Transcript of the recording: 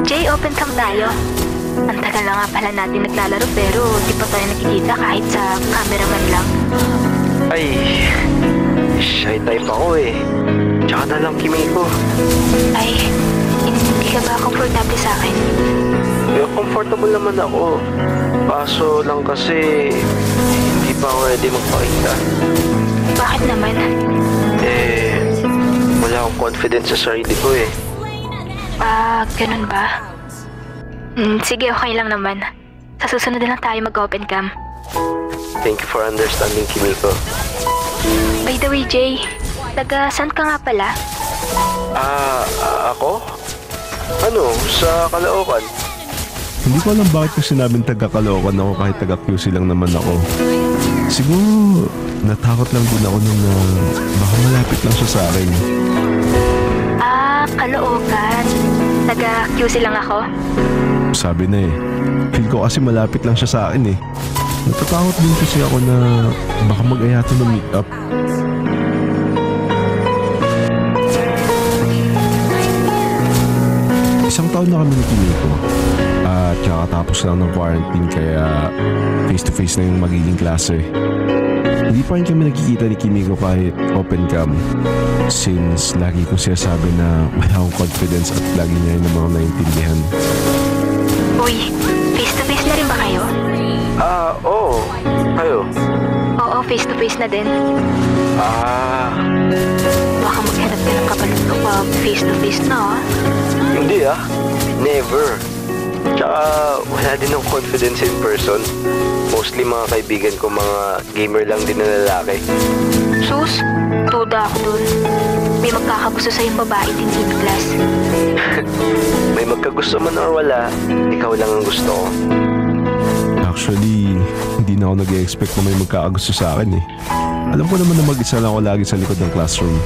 Jay, open cam tayo. Ang tagal na nga pala natin naglalaro pero di pa tayo nakikita kahit sa cameraman lang. Ay, shy type ako eh. Tsaka na lang Kimiko. Ay, hindi ka ba komportable sa akin? Comfortable naman ako. Paso lang kasi hindi pa ako ready magpakita. Bakit naman? Wala akong confidence sa sarili ko eh. Ganun ba? Sige, okay lang naman. Sa susunod na lang tayo mag-open cam. Thank you for understanding, Kimiko. By the way, Jay, saan ka nga pala? Ako? Ano, sa Caloocan. Hindi ko alam bakit ko sinabing taga-Caloocan ako kahit taga-QC lang naman ako. Siguro, natakot lang din ako nung baka malapit lang siya sa akin. Caloocan. Taga-QC lang ako? Sabi na eh. Feel ko kasi malapit lang siya sa akin eh. Natatakot din kasi ako na baka mag-ayato ng meet-up. Isang taon na kami ni Kimiko. At tsaka tapos lang ng quarantine kaya face-to-face na yung magiging klase. Hindi pa rin kami nagkikita ni Kimiko kahit open cam. Since lagi kong sinasabi na wala akong confidence at lagi niya yung mga naintindihan. Uy, face-to-face na rin ba kayo? Oo. Kayo? Oo, face-to-face na din. Baka maghanap ka ng kapalit ko pa face-to-face na Hindi never. Tsaka wala din ng confidence in person. Mostly mga kaibigan ko mga gamer lang din na lalaki. Sus, tuda ako dun. May magkakagusto sa'yong babae din in class. May magkagusto man or wala, ikaw lang ang gusto ko. Actually, hindi na ako nag-expect na may magkakagusto sa akin eh. Alam ko naman na mag-isa lang ako lagi sa likod ng classroom.